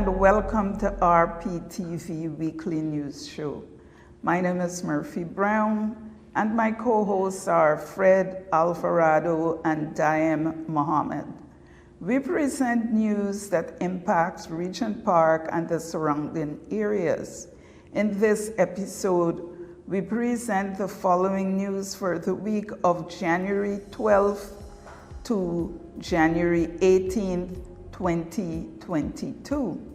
and welcome to RPTV Weekly News Show. My name is Murphy Brown, and my co-hosts are Fred Alvarado and Daiem Mohammad. We present news that impacts Regent Park and the surrounding areas. In this episode, we present the following news for the week of January 12th to January 18th, 2022.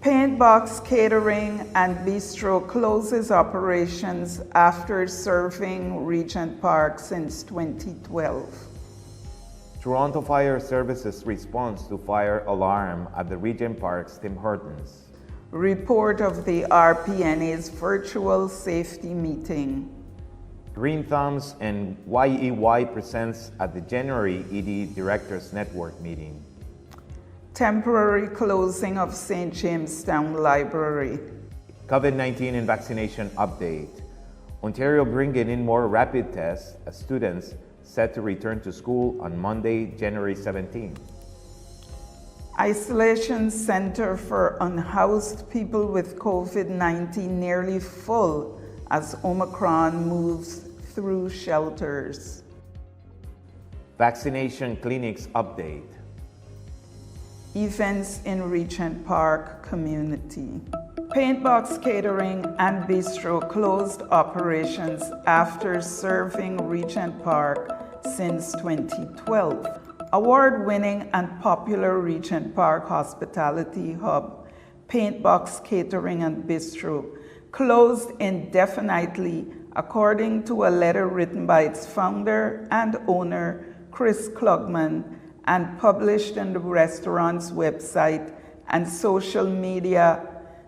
Paintbox Catering and Bistro closes operations after serving Regent Park since 2012. Toronto Fire Services responds to fire alarm at the Regent Park's Tim Hortons. Report of the RPNA's virtual safety meeting. Green Thumbs and YEY presents at the January ED Directors Network meeting. Temporary closing of St. Jamestown Library. COVID-19 and vaccination update. Ontario bringing in more rapid tests as students set to return to school on Monday, January 17. Isolation Center for Unhoused People with COVID-19 nearly full as Omicron moves through shelters. Vaccination clinics update. Events in Regent Park community. Paintbox Catering and Bistro closed operations after serving Regent Park since 2012. Award-winning and popular Regent Park hospitality hub, Paintbox Catering and Bistro, closed indefinitely according to a letter written by its founder and owner, Chris Klugman, and published on the restaurant's website and social media,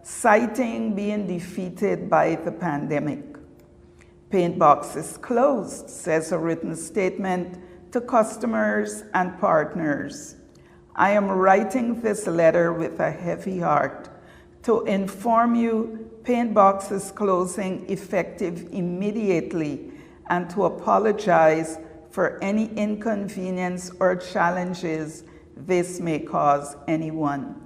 citing being defeated by the pandemic. Paintbox is closed, says a written statement to customers and partners. I am writing this letter with a heavy heart to inform you Paintbox is closing effective immediately and to apologize for any inconvenience or challenges this may cause anyone.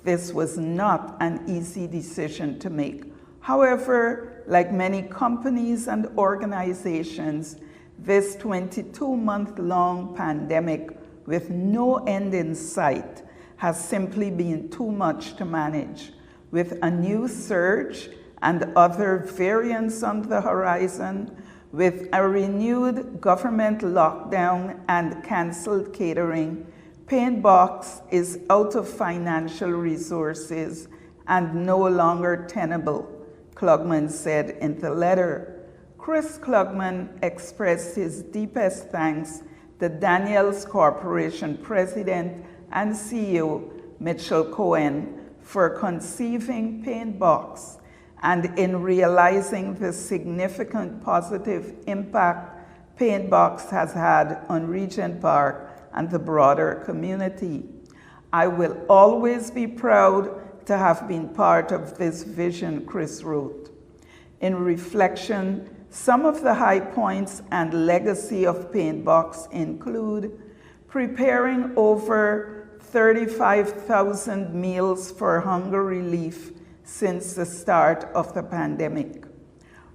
This was not an easy decision to make. However, like many companies and organizations, this 22-month-long pandemic with no end in sight has simply been too much to manage. With a new surge and other variants on the horizon, with a renewed government lockdown and canceled catering, Paintbox is out of financial resources and no longer tenable, Klugman said in the letter. Chris Klugman expressed his deepest thanks to Daniels Corporation President and CEO Mitchell Cohen for conceiving Paintbox and in realizing the significant positive impact Paintbox has had on Regent Park and the broader community. I will always be proud to have been part of this vision, Chris wrote. In reflection, some of the high points and legacy of Paintbox include preparing over 35,000 meals for hunger relief since the start of the pandemic,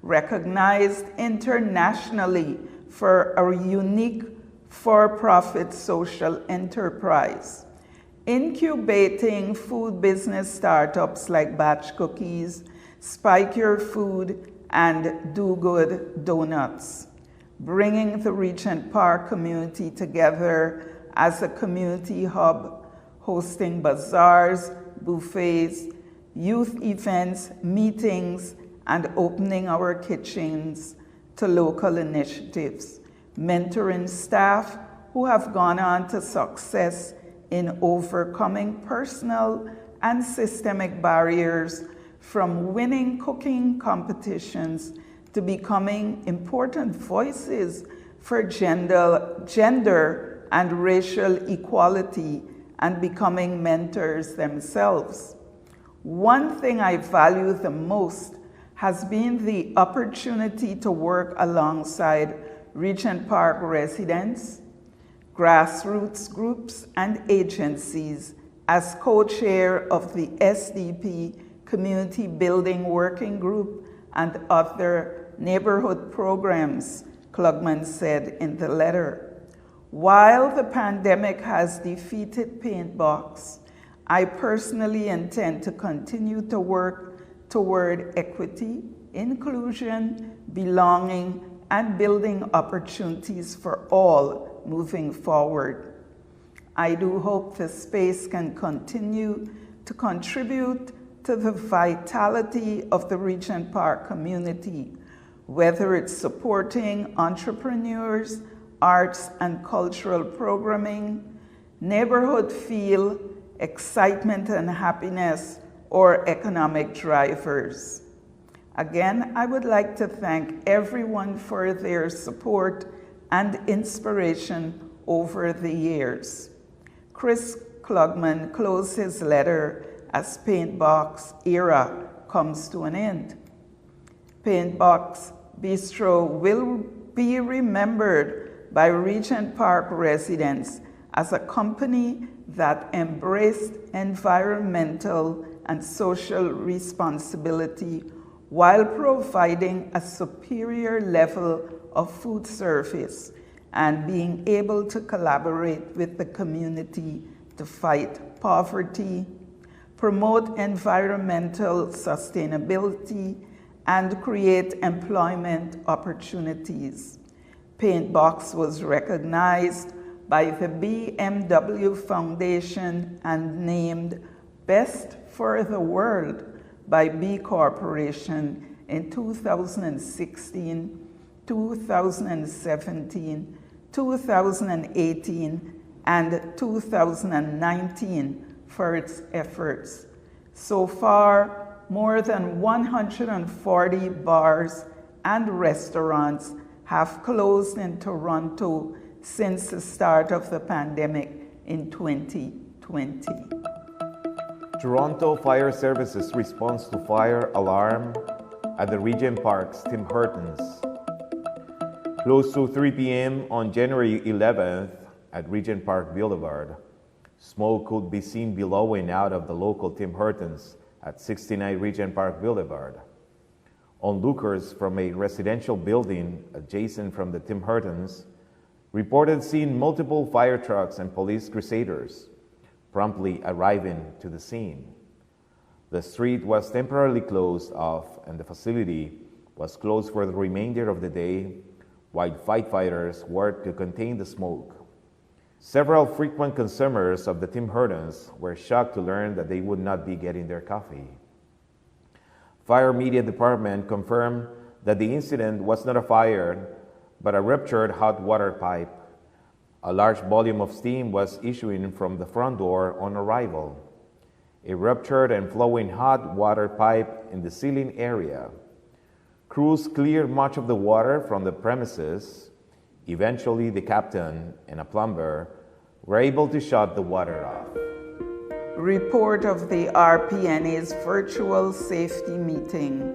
recognized internationally for a unique for-profit social enterprise, incubating food business startups like Batch Cookies, Spike Your Food, and Do Good Donuts, bringing the Regent Park community together as a community hub, hosting bazaars, buffets, youth events, meetings, and opening our kitchens to local initiatives, mentoring staff who have gone on to success in overcoming personal and systemic barriers, from winning cooking competitions to becoming important voices for gender and racial equality and becoming mentors themselves. One thing I value the most has been the opportunity to work alongside Regent Park residents, grassroots groups, and agencies As co-chair of the SDP Community Building Working Group and other neighborhood programs, Klugman said in the letter. While the pandemic has defeated Paintbox, I personally intend to continue to work toward equity, inclusion, belonging, and building opportunities for all moving forward. I do hope the space can continue to contribute to the vitality of the Regent Park community, whether it's supporting entrepreneurs, arts and cultural programming, neighborhood feel, excitement and happiness, or economic drivers. Again, I would like to thank everyone for their support and inspiration over the years. Chris Klugman closed his letter as Paintbox era comes to an end. Paintbox Bistro will be remembered by Regent Park residents as a company that embraced environmental and social responsibility while providing a superior level of food service and being able to collaborate with the community to fight poverty, promote environmental sustainability, and create employment opportunities. Paintbox was recognized by the BMW Foundation and named Best for the World by B Corporation in 2016, 2017, 2018, and 2019 for its efforts. So far, more than 140 bars and restaurants have closed in Toronto since the start of the pandemic in 2020. Toronto Fire Services responds to fire alarm at the Regent Park's Tim Hortons. Close to 3 p.m. on January 11th at Regent Park Boulevard, smoke could be seen billowing out of the local Tim Hortons at 69 Regent Park Boulevard. Onlookers from a residential building adjacent from the Tim Hortons reported seeing multiple fire trucks and police crusaders promptly arriving to the scene. The street was temporarily closed off and the facility was closed for the remainder of the day while firefighters worked to contain the smoke. Several frequent consumers of the Tim Hortons were shocked to learn that they would not be getting their coffee. Fire Media Department confirmed that the incident was not a fire, but a ruptured hot water pipe. A large volume of steam was issuing from the front door on arrival. A ruptured and flowing hot water pipe in the ceiling area. Crews cleared much of the water from the premises. Eventually, the captain and a plumber were able to shut the water off. Report of the RPNA's virtual safety meeting.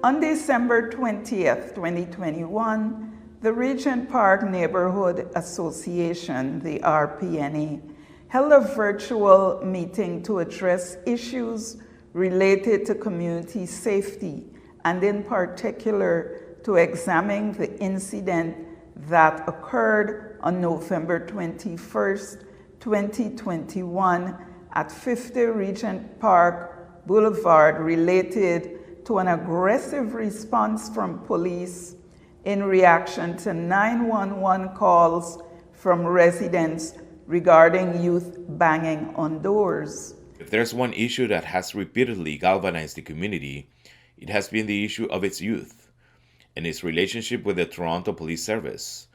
On December 20th, 2021, the Regent Park Neighborhood Association, the RPNA, held a virtual meeting to address issues related to community safety and in particular to examine the incident that occurred on November 21st, 2021 at 50 Regent Park Boulevard related to an aggressive response from police in reaction to 911 calls from residents regarding youth banging on doors. If there's one issue that has repeatedly galvanized the community, it has been the issue of its youth and its relationship with the Toronto Police Service.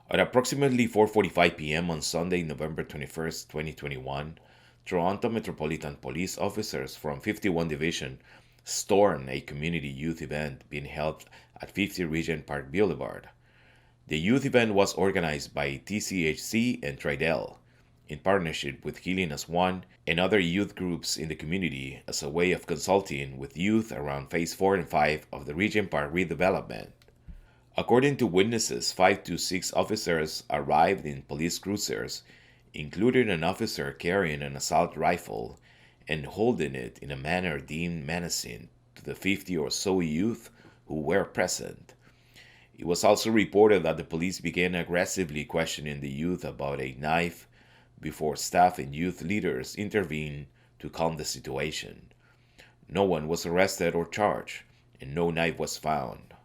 At approximately 4:45 p.m. on Sunday, November 21st, 2021, Toronto Metropolitan Police officers from 51 Division stormed a community youth event being held at 50 Regent Park Boulevard. The youth event was organized by TCHC and Tridel, in partnership with Healing as One and other youth groups in the community as a way of consulting with youth around Phase 4 and 5 of the Regent Park redevelopment. According to witnesses, 5 to 6 officers arrived in police cruisers including an officer carrying an assault rifle and holding it in a manner deemed menacing to the 50 or so youth who were present. It was also reported that the police began aggressively questioning the youth about a knife before staff and youth leaders intervened to calm the situation. No one was arrested or charged, and no knife was found.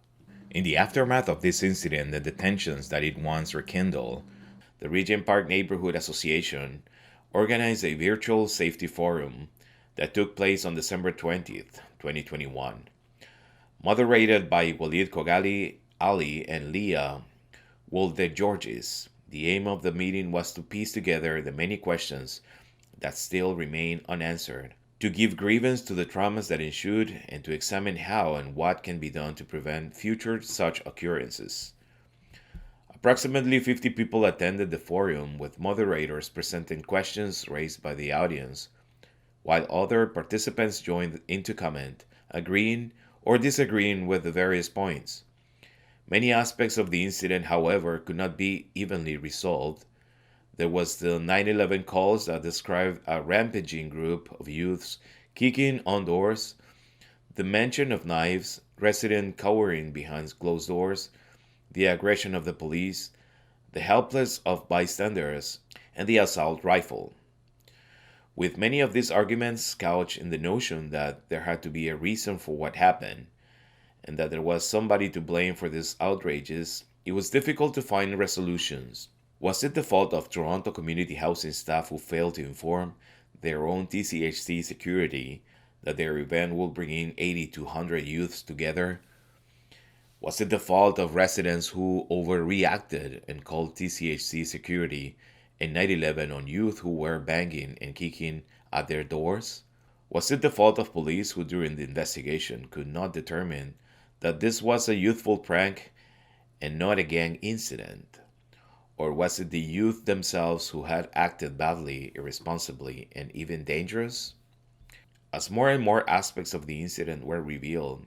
In the aftermath of this incident and the tensions that it once rekindled, the Regent Park Neighborhood Association organized a virtual safety forum that took place on December 20th, 2021. Moderated by Walid Kogali, Ali, and Leah Wolde-Georges, the aim of the meeting was to piece together the many questions that still remain unanswered, to give grievance to the traumas that ensued, and to examine how and what can be done to prevent future such occurrences. Approximately 50 people attended the forum, with moderators presenting questions raised by the audience, while other participants joined in to comment, agreeing or disagreeing with the various points. Many aspects of the incident, however, could not be evenly resolved. There was the 9/11 calls that described a rampaging group of youths kicking on doors, the mention of knives, residents cowering behind closed doors, the aggression of the police, the helplessness of bystanders, and the assault rifle. With many of these arguments couched in the notion that there had to be a reason for what happened, and that there was somebody to blame for these outrages, it was difficult to find resolutions. Was it the fault of Toronto community housing staff who failed to inform their own TCHC security that their event will bring in 80 to 100 youths together? Was it the fault of residents who overreacted and called TCHC security and 9/11 on youth who were banging and kicking at their doors? Was it the fault of police who during the investigation could not determine that this was a youthful prank and not a gang incident? Or was it the youth themselves who had acted badly, irresponsibly, and even dangerous? As more and more aspects of the incident were revealed,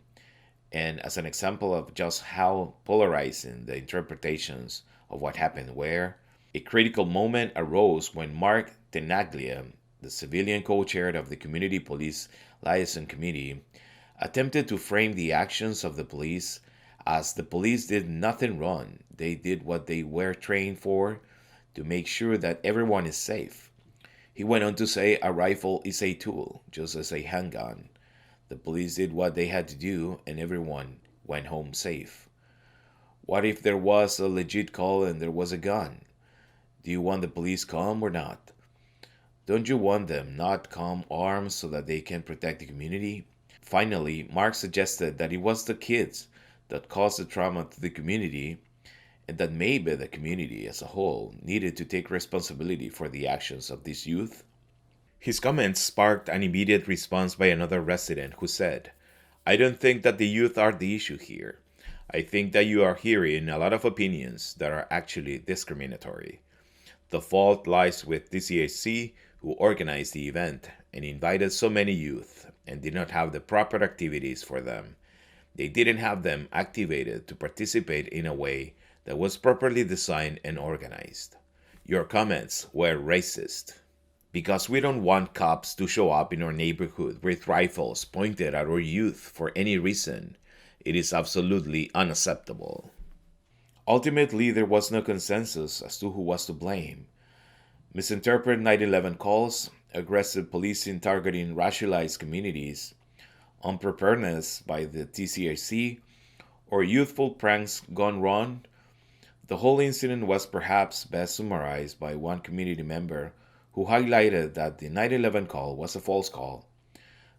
and as an example of just how polarizing the interpretations of what happened were, a critical moment arose when Mark Tenaglia, the civilian co-chair of the Community Police Liaison Committee, attempted to frame the actions of the police as the police did nothing wrong. They did what they were trained for, to make sure that everyone is safe. He went on to say a rifle is a tool, just as a handgun. The police did what they had to do, and everyone went home safe. What if there was a legit call and there was a gun? Do you want the police calm or not? Don't you want them not calm armed so that they can protect the community? Finally, Mark suggested that it was the kids that caused the trauma to the community, and that maybe the community as a whole needed to take responsibility for the actions of these youth. His comments sparked an immediate response by another resident who said, "I don't think that the youth are the issue here. I think that you are hearing a lot of opinions that are actually discriminatory. The fault lies with TCHC, who organized the event and invited so many youth and did not have the proper activities for them. They didn't have them activated to participate in a way that was properly designed and organized. Your comments were racist. Because we don't want cops to show up in our neighborhood with rifles pointed at our youth for any reason. It is absolutely unacceptable." Ultimately, there was no consensus as to who was to blame. Misinterpreted 9/11 calls, aggressive policing targeting racialized communities, unpreparedness by the TCHC, or youthful pranks gone wrong. The whole incident was perhaps best summarized by one community member who highlighted that the 9/11 call was a false call.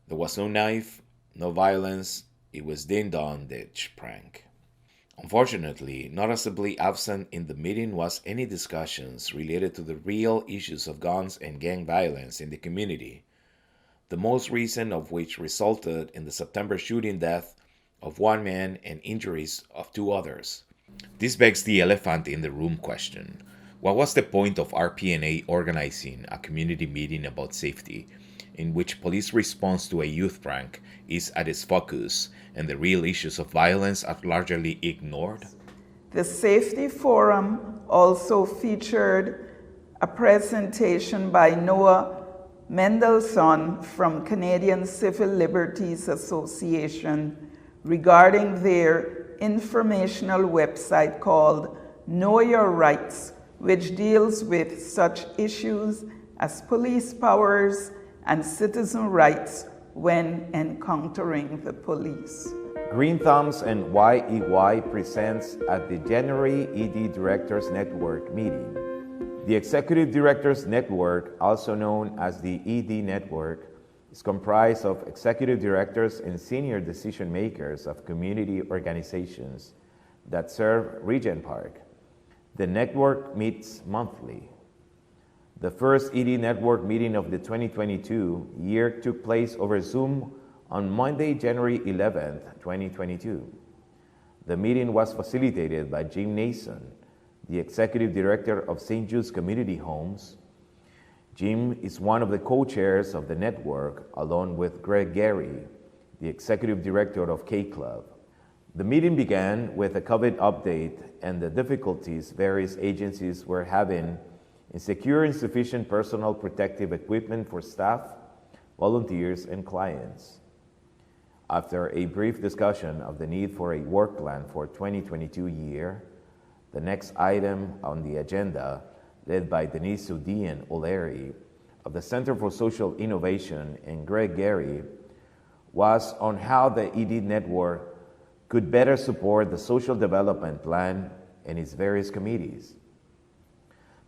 There was no knife, no violence, it was ding-dong ditch prank. Unfortunately, noticeably absent in the meeting was any discussions related to the real issues of guns and gang violence in the community, the most recent of which resulted in the September shooting death of one man and injuries of two others. This begs the elephant in the room question. What was the point of RPNA organizing a community meeting about safety, in which police response to a youth prank is at its focus and the real issues of violence are largely ignored? The Safety Forum also featured a presentation by Noah Mendelson from Canadian Civil Liberties Association regarding their informational website called Know Your Rights, which deals with such issues as police powers and citizen rights when encountering the police. Green Thumbs and YEY presents at the January ED Directors Network meeting. The Executive Directors Network, also known as the ED Network, is comprised of executive directors and senior decision makers of community organizations that serve Regent Park. The network meets monthly. The first ED Network meeting of the 2022 year took place over Zoom on Monday, January 11th, 2022. The meeting was facilitated by Jim Nason, the Executive Director of St. Jude's Community Homes. Jim is one of the co-chairs of the network, along with Greg Gary, the Executive Director of K-Club. The meeting began with a COVID update and the difficulties various agencies were having in securing sufficient personal protective equipment for staff, volunteers, and clients. After a brief discussion of the need for a work plan for 2022 year, the next item on the agenda, led by Denise Udi and O'Leary of the Center for Social Innovation and Greg Gary, was on how the ED Network could better support the social development plan and its various committees.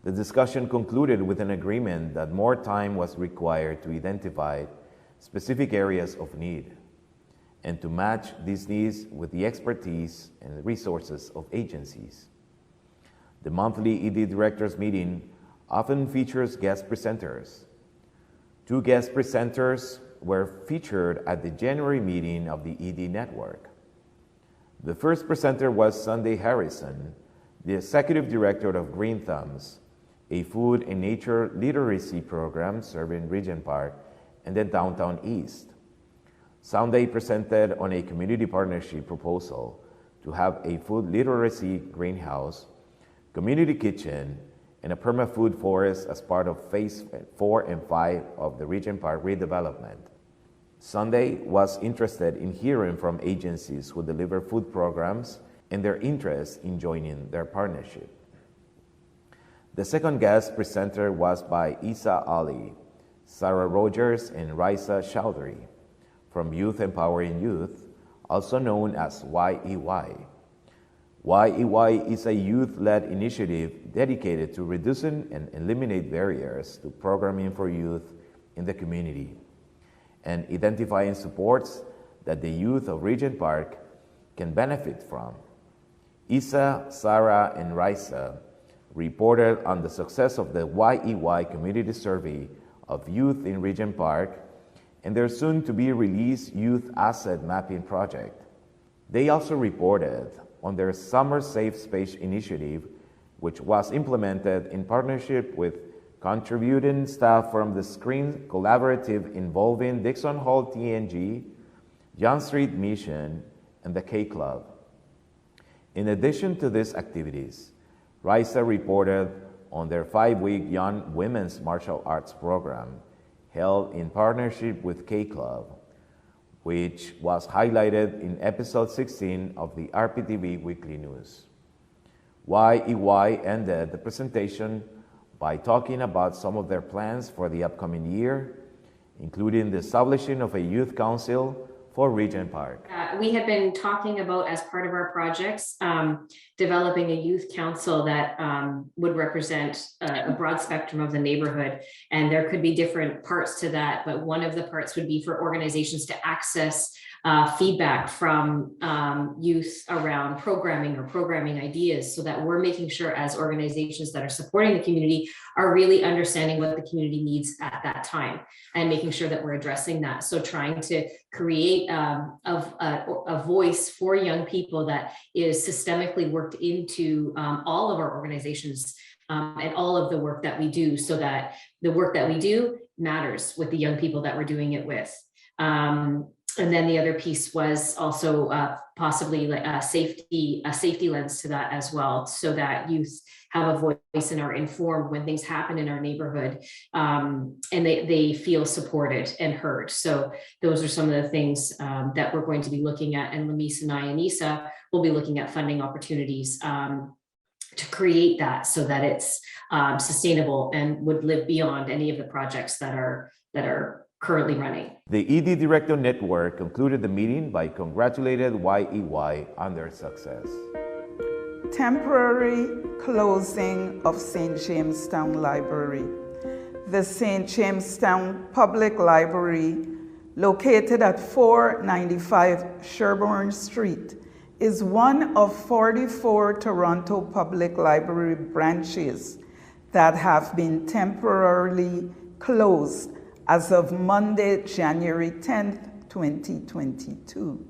The discussion concluded with an agreement that more time was required to identify specific areas of need and to match these needs with the expertise and resources of agencies. The monthly ED Directors meeting often features guest presenters. Two guest presenters were featured at the January meeting of the ED Network. The first presenter was Sunday Harrison, the Executive Director of Green Thumbs, a food and nature literacy program serving Regent Park and the Downtown East. Sunday presented on a community partnership proposal to have a food literacy greenhouse, community kitchen, and a perma-food forest as part of Phase 4 and 5 of the Regent Park redevelopment. Sunday was interested in hearing from agencies who deliver food programs and their interest in joining their partnership. The second guest presenter was by Isa Ali, Sarah Rogers, and Raisa Chowdhury from Youth Empowering Youth, also known as YEY. YEY is a youth-led initiative dedicated to reducing and eliminate barriers to programming for youth in the community and identifying supports that the youth of Regent Park can benefit from. Isa, Sarah, and Raisa reported on the success of the YEY community survey of youth in Regent Park and their soon-to-be-released youth asset mapping project. They also reported on their Summer Safe Space initiative, which was implemented in partnership with contributing staff from the Screen Collaborative involving Dixon Hall TNG, John Street Mission, and the K-Club. In addition to these activities, Raisa reported on their 5-week Young Women's Martial Arts program held in partnership with K-Club, which was highlighted in episode 16 of the RPTV Weekly News. YEY ended the presentation by talking about some of their plans for the upcoming year, including the establishing of a youth council for Regent Park. We have been talking about, as part of our projects, developing a youth council that would represent a broad spectrum of the neighborhood. And there could be different parts to that, but one of the parts would be for organizations to access feedback from youth around programming or programming ideas, so that we're making sure, as organizations that are supporting the community, are really understanding what the community needs at that time and making sure that we're addressing that. So trying to create a voice for young people that is systemically worked into all of our organizations and all of the work that we do, so that the work that we do matters with the young people that we're doing it with. And then the other piece was also possibly like a safety lens to that as well, so that youth have a voice and are informed when things happen in our neighborhood, and they feel supported and heard. So those are some of the things that we're going to be looking at, and Lamise and I and Isa will be looking at funding opportunities to create that, so that it's sustainable and would live beyond any of the projects that are currently running. The ED Director Network concluded the meeting by congratulated YEY on their success. Temporary closing of St. Jamestown Library. The St. Jamestown Public Library, located at 495 Sherbourne Street, is one of 44 Toronto Public Library branches that have been temporarily closed as of Monday, January 10th, 2022.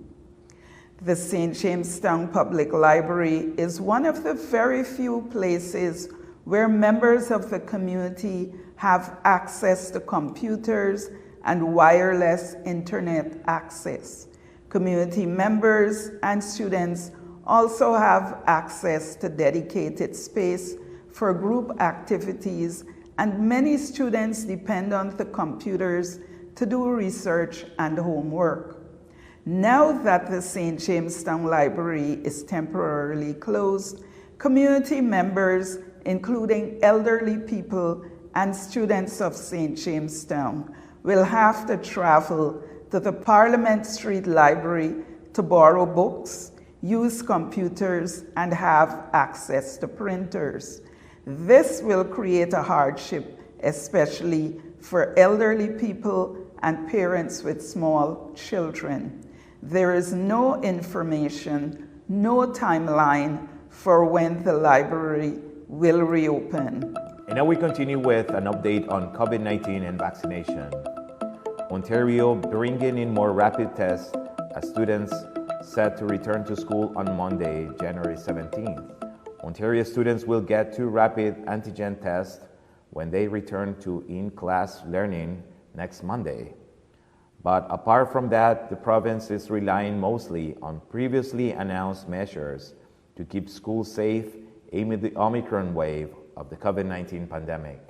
The St. Jamestown Public Library is one of the very few places where members of the community have access to computers and wireless internet access. Community members and students also have access to dedicated space for group activities, and many students depend on the computers to do research and homework. Now that the St. Jamestown Library is temporarily closed, community members, including elderly people and students of St. Jamestown, will have to travel to the Parliament Street Library to borrow books, use computers, and have access to printers. This will create a hardship, especially for elderly people and parents with small children. There is no information, no timeline for when the library will reopen. And now we continue with an update on COVID-19 and vaccination. Ontario bringing in more rapid tests as students set to return to school on Monday, January 17th. Ontario students will get 2 rapid antigen tests when they return to in-class learning next Monday. But apart from that, the province is relying mostly on previously announced measures to keep schools safe amid the Omicron wave of the COVID-19 pandemic.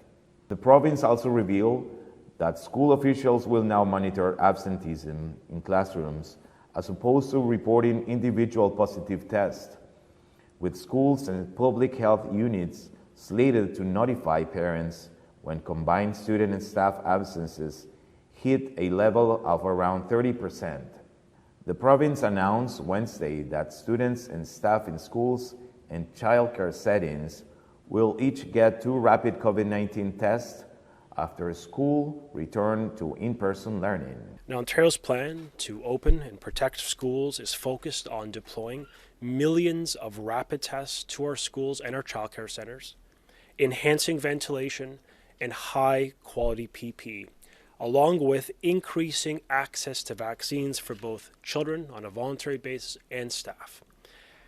The province also revealed that school officials will now monitor absenteeism in classrooms as opposed to reporting individual positive tests, with schools and public health units slated to notify parents when combined student and staff absences hit a level of around 30%. The province announced Wednesday that students and staff in schools and childcare settings will each get 2 rapid COVID-19 tests after school return to in-person learning. Now, Ontario's plan to open and protect schools is focused on deploying millions of rapid tests to our schools and our childcare centers, enhancing ventilation and high-quality PPE, along with increasing access to vaccines for both children on a voluntary basis and staff.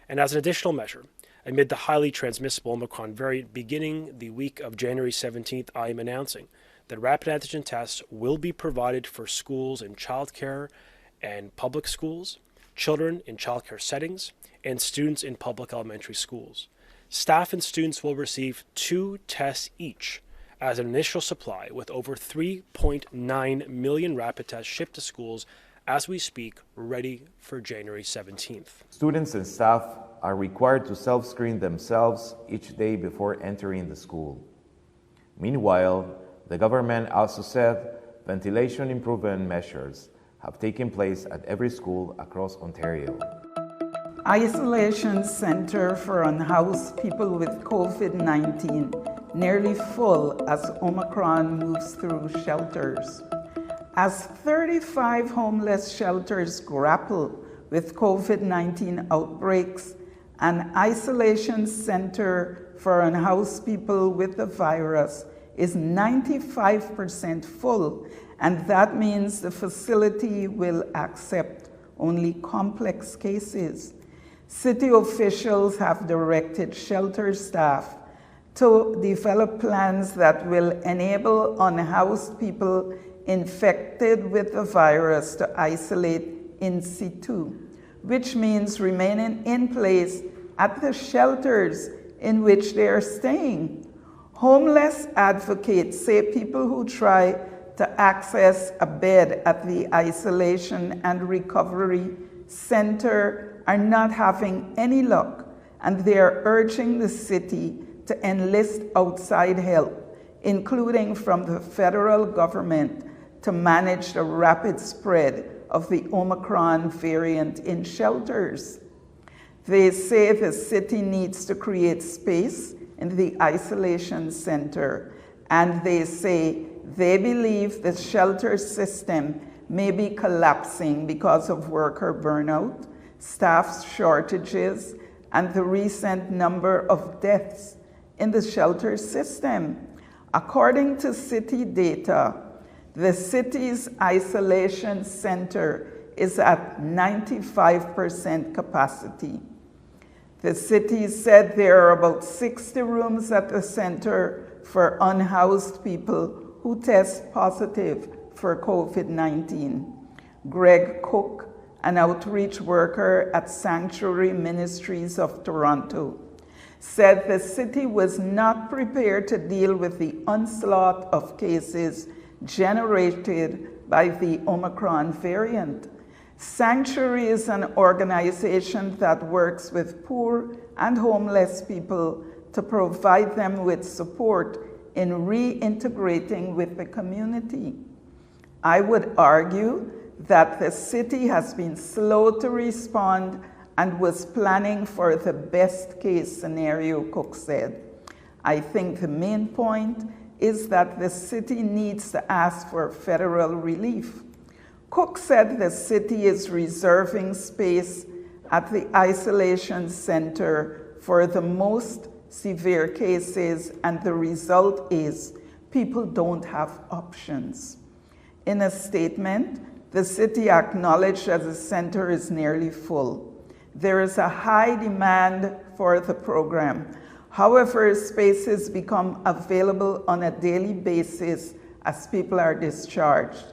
And as an additional measure, amid the highly transmissible Omicron variant beginning the week of January 17th, I am announcing that rapid antigen tests will be provided for schools in childcare and public schools, children in childcare settings, and students in public elementary schools. Staff and students will receive 2 tests each as an initial supply, with over 3.9 million rapid tests shipped to schools as we speak, ready for January 17th. Students and staff are required to self-screen themselves each day before entering the school. Meanwhile, the government also said ventilation improvement measures have taken place at every school across Ontario. Isolation Center for Unhoused People with COVID-19 nearly full as Omicron moves through shelters. As 35 homeless shelters grapple with COVID-19 outbreaks, an isolation center for unhoused people with the virus is 95% full, and that means the facility will accept only complex cases. City officials have directed shelter staff to develop plans that will enable unhoused people infected with the virus to isolate in situ, which means remaining in place at the shelters in which they are staying. Homeless advocates say people who try to access a bed at the Isolation and Recovery Center are not having any luck, and they are urging the city to enlist outside help, including from the federal government, to manage the rapid spread of the Omicron variant in shelters. They say the city needs to create space in the isolation center, and they say they believe the shelter system may be collapsing because of worker burnout, staff shortages, and the recent number of deaths in the shelter system. According to city data, the city's isolation center is at 95% capacity. The city said there are about 60 rooms at the center for unhoused people who test positive for COVID-19. Greg Cook, an outreach worker at Sanctuary Ministries of Toronto, said the city was not prepared to deal with the onslaught of cases generated by the Omicron variant. Sanctuary is an organization that works with poor and homeless people to provide them with support in reintegrating with the community. I would argue that the city has been slow to respond and was planning for the best case scenario, Cook said. I think the main point is that the city needs to ask for federal relief. Cook said the city is reserving space at the isolation center for the most severe cases, and the result is people don't have options. In a statement, the city acknowledged that the center is nearly full. There is a high demand for the program. However, spaces become available on a daily basis as people are discharged.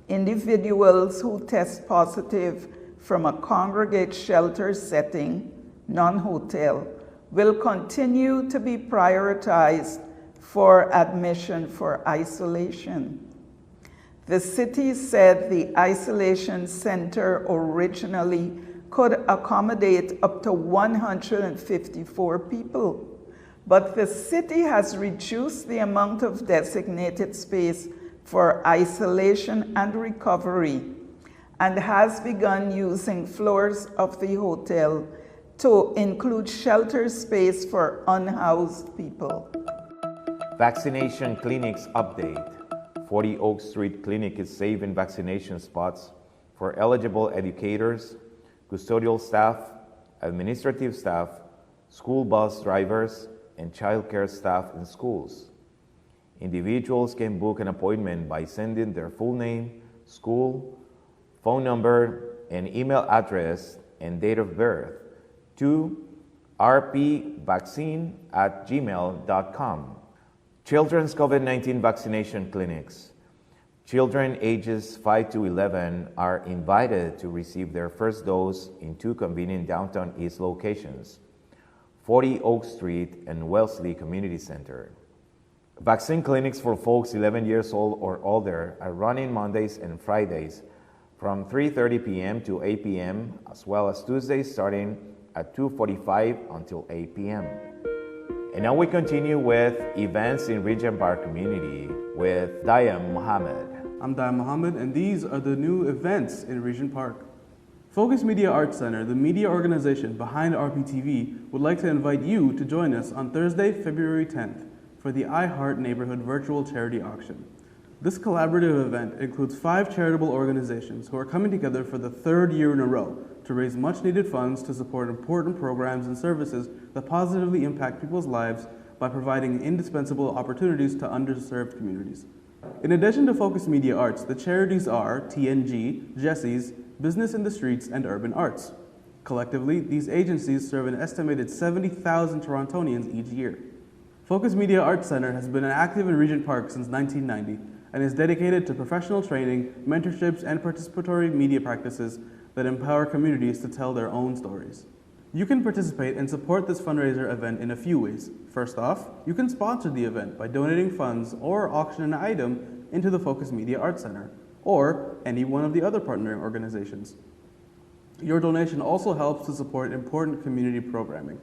Individuals who test positive from a congregate shelter setting, non-hotel, will continue to be prioritized for admission for isolation. The city said the isolation center originally could accommodate up to 154 people, but the city has reduced the amount of designated space for isolation and recovery and has begun using floors of the hotel to include shelter space for unhoused people. Vaccination clinics update. 40 Oak Street Clinic is saving vaccination spots for eligible educators, custodial staff, administrative staff, school bus drivers, and childcare staff in schools. Individuals can book an appointment by sending their full name, school, phone number, and email address and date of birth to rpvaccine@gmail.com. Children's COVID-19 vaccination clinics. Children ages 5 to 11 are invited to receive their first dose in 2 convenient downtown East locations, 40 Oak Street and Wellesley Community Center. Vaccine clinics for folks 11 years old or older are running Mondays and Fridays from 3:30 p.m. to 8 p.m., as well as Tuesdays starting at 2:45 until 8 p.m. And now we continue with events in Regent Park community with Daiem Mohammad. I'm Daiem Mohammad, and these are the new events in Regent Park. Focus Media Arts Center, the media organization behind RPTV, would like to invite you to join us on Thursday, February 10th for the I Heart Neighborhood virtual charity auction. This collaborative event includes 5 charitable organizations who are coming together for the 3rd year in a row to raise much-needed funds to support important programs and services that positively impact people's lives by providing indispensable opportunities to underserved communities. In addition to Focus Media Arts, the charities are TNG, Jesse's, Business in the Streets, and Urban Arts. Collectively, these agencies serve an estimated 70,000 Torontonians each year. Focus Media Arts Center has been active in Regent Park since 1990 and is dedicated to professional training, mentorships, and participatory media practices, that empower communities to tell their own stories. You can participate and support this fundraiser event in a few ways. First off, you can sponsor the event by donating funds or auction an item into the Focus Media Arts Center or any one of the other partnering organizations. Your donation also helps to support important community programming.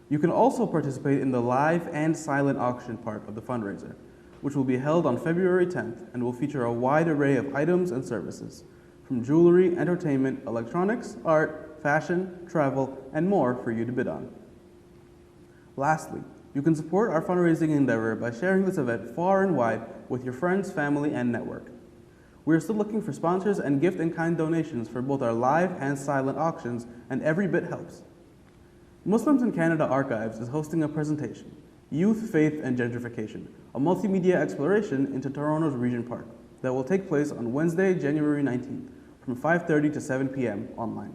You can also participate in the live and silent auction part of the fundraiser, which will be held on February 10th and will feature a wide array of items and services, from jewelry, entertainment, electronics, art, fashion, travel, and more for you to bid on. Lastly, you can support our fundraising endeavor by sharing this event far and wide with your friends, family, and network. We are still looking for sponsors and gift-in-kind donations for both our live and silent auctions, and every bit helps. Muslims in Canada Archives is hosting a presentation, Youth, Faith, and Gentrification, a multimedia exploration into Toronto's Regent Park, that will take place on Wednesday, January 19th, from 5:30 to 7 p.m. online.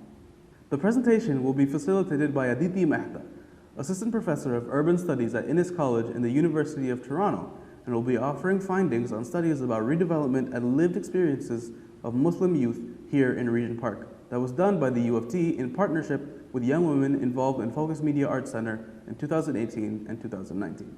The presentation will be facilitated by Daiem Mohammad, Assistant Professor of Urban Studies at Innis College in the University of Toronto, and will be offering findings on studies about redevelopment and lived experiences of Muslim youth here in Regent Park that was done by the U of T in partnership with young women involved in Focus Media Arts Center in 2018 and 2019.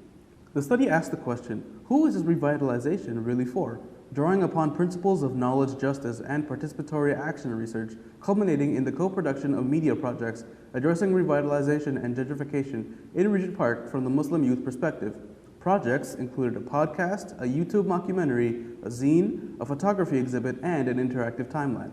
The study asked the question, who is this revitalization really for? Drawing upon principles of knowledge, justice, and participatory action research, culminating in the co-production of media projects addressing revitalization and gentrification in Regent Park from the Muslim youth perspective. Projects included a podcast, a YouTube mockumentary, a zine, a photography exhibit, and an interactive timeline.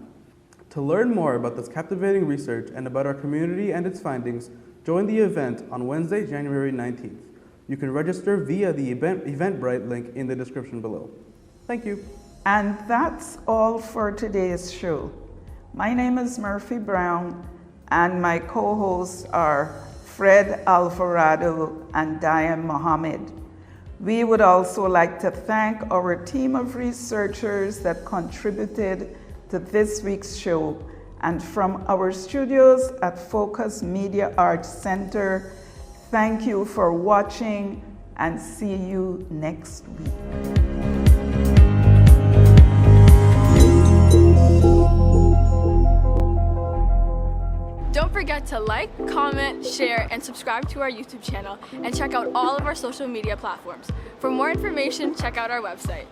To learn more about this captivating research and about our community and its findings, join the event on Wednesday, January 19th. You can register via the Eventbrite link in the description below. Thank you. And that's all for today's show. My name is Murphy Brown, and my co-hosts are Fred Alvarado and Daiem Mohammad. We would also like to thank our team of researchers that contributed to this week's show, and from our studios at Focus Media Arts Center, thank you for watching and see you next week. Don't forget to like, comment, share, and subscribe to our YouTube channel, and check out all of our social media platforms. For more information, check out our website.